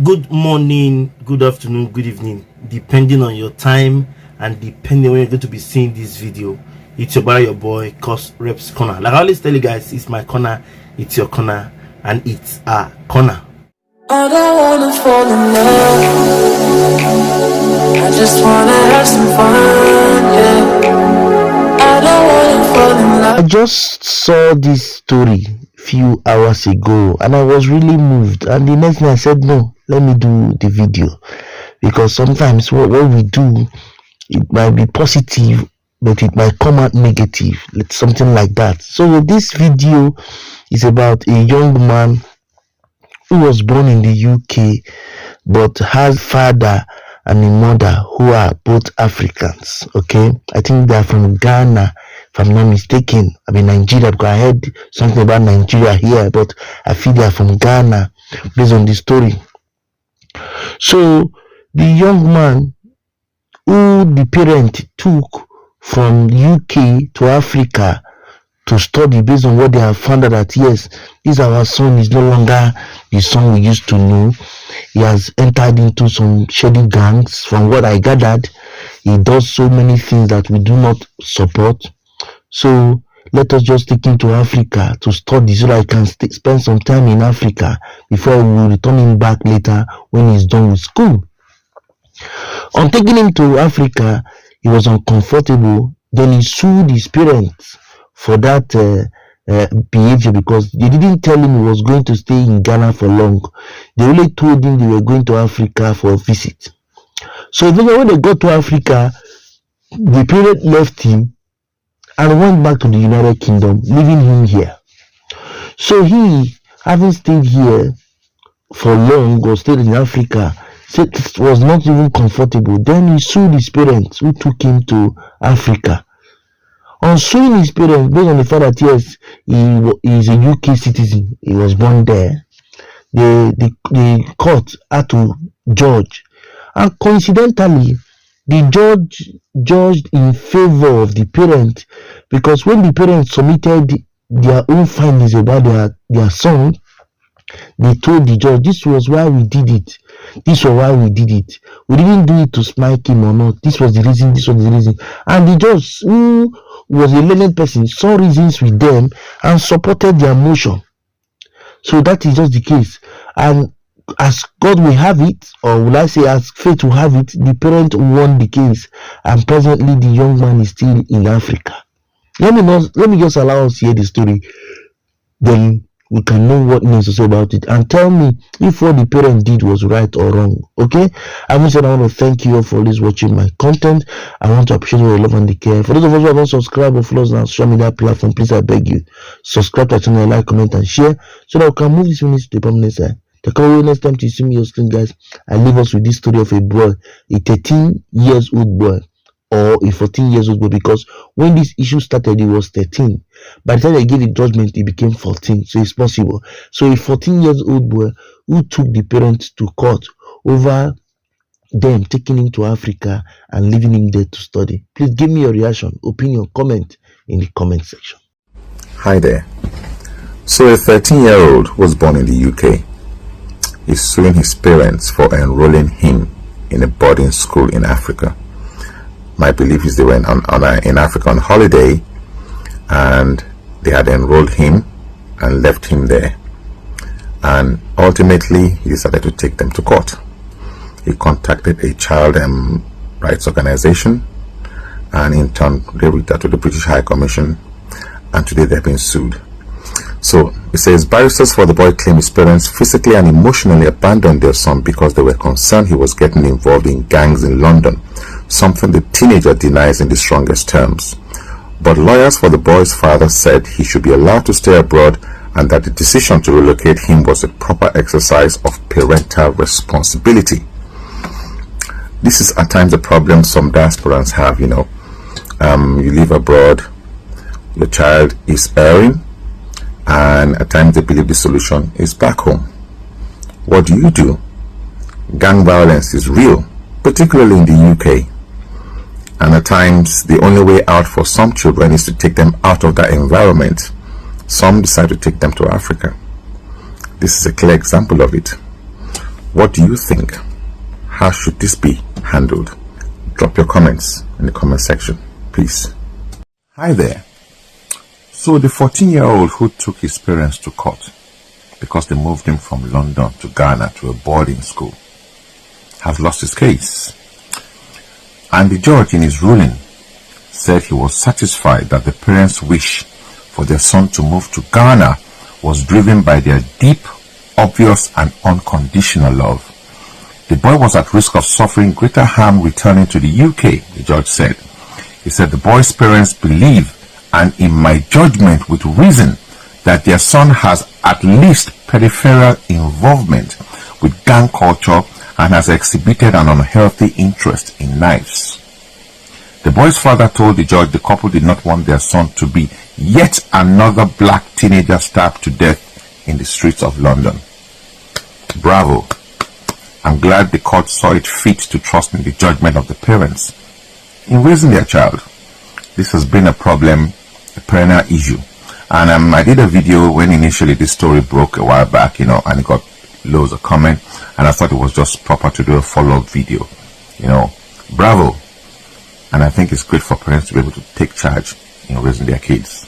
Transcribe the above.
Good morning, good afternoon, good evening, depending on your time and depending when you're going to be seeing this video. It's your boy Cos Reps Corner. Like I always tell you guys, it's my corner, it's your corner, and it's a corner. I don't wanna fall in love, I just wanna have some fun, yeah. I don't wanna fall in love. I just saw this story few hours ago and I was really moved, and the next thing I said, no, let me do the video, because sometimes what we do, it might be positive but it might come out negative, something like that. So this video is about a young man who was born in the UK but has father and a mother who are both Africans. Okay, I think they're from Ghana, if I'm not mistaken. I mean Nigeria, because I heard something about Nigeria here, but I feel they're from Ghana based on the story. So the young man who the parent took from UK to Africa to study, based on what they have found out that yes, this our son is no longer the son we used to know. He has entered into some shady gangs. From what I gathered, he does so many things that we do not support. So let us just take him to Africa to study so that he can spend some time in Africa before we will return him back later when he's done with school. On taking him to Africa, he was uncomfortable. Then he sued his parents for that behavior, because they didn't tell him he was going to stay in Ghana for long. They only told him they were going to Africa for a visit. So when they got to Africa, the parent left him and went back to the United Kingdom, leaving him here. So he, having stayed here for long, or stayed in Africa, was not even comfortable. Then he sued his parents who took him to Africa. On suing his parents, based on the fact that yes, he is a UK citizen, he was born there, the court had to judge, and coincidentally the judge judged in favor of the parent, because when the parents submitted their own findings about their son, they told the judge, this was why we did it, this was why we did it, we didn't do it to smite him or not, this was the reason, this was the reason. And the judge, who was a learned person, saw reasons with them and supported their motion. So that is just the case. And as God will have it, or will I say as fate will have it, the parent won the case, and presently the young man is still in Africa. Let me just allow us to hear the story, then we can know what needs to say about it, and tell me if what the parent did was right or wrong. Okay, I want to thank you all for always watching my content. I want to appreciate your love and the care. For those of us who haven't subscribed or follow us on social media platform, please, I beg you, subscribe to our channel, like, comment, and share, so that we can move this minutes to the permanent side. The coming next time to see me your screen, guys, I leave us with this story of a boy, a 13-year-old boy, or a 14-year-old boy, because when this issue started, he was 13. By the time they gave the judgment, he became 14. So it's possible. So a 14-year-old boy who took the parents to court over them taking him to Africa and leaving him there to study. Please give me your reaction, opinion, comment in the comment section. Hi there. So a 13-year-old was born in the UK. He's suing his parents for enrolling him in a boarding school in Africa. My belief is they went in Africa on holiday, and they had enrolled him and left him there, and ultimately he decided to take them to court. He contacted a child rights organization, and in turn they reached out to the British High Commission, and today they've been sued. So it says, barristers for the boy claim his parents physically and emotionally abandoned their son because they were concerned he was getting involved in gangs in London, something the teenager denies in the strongest terms. But lawyers for the boy's father said he should be allowed to stay abroad, and that the decision to relocate him was a proper exercise of parental responsibility. This is at times a problem some diasporans have, you live abroad, your child is erring, and at times they believe the solution is back home. What do? Gang violence is real, particularly in the UK. And at times the only way out for some children is to take them out of that environment. Some decide to take them to Africa. This is a clear example of it. What do you think? How should this be handled? Drop your comments in the comment section, please. Hi there. So the 14-year-old who took his parents to court because they moved him from London to Ghana to a boarding school has lost his case. And the judge in his ruling said he was satisfied that the parents' wish for their son to move to Ghana was driven by their deep, obvious and unconditional love. The boy was at risk of suffering greater harm returning to the UK, the judge said. He said the boy's parents believe, and in my judgment with reason, that their son has at least peripheral involvement with gang culture and has exhibited an unhealthy interest in knives. The boy's father told the judge the couple did not want their son to be yet another black teenager stabbed to death in the streets of London. Bravo. I'm glad the court saw it fit to trust in the judgment of the parents in raising their child. This has been a problem, a perennial issue. And I did a video when initially this story broke a while back, and it got loads of comment, and I thought it was just proper to do a follow-up video. Bravo. And I think it's great for parents to be able to take charge in raising their kids.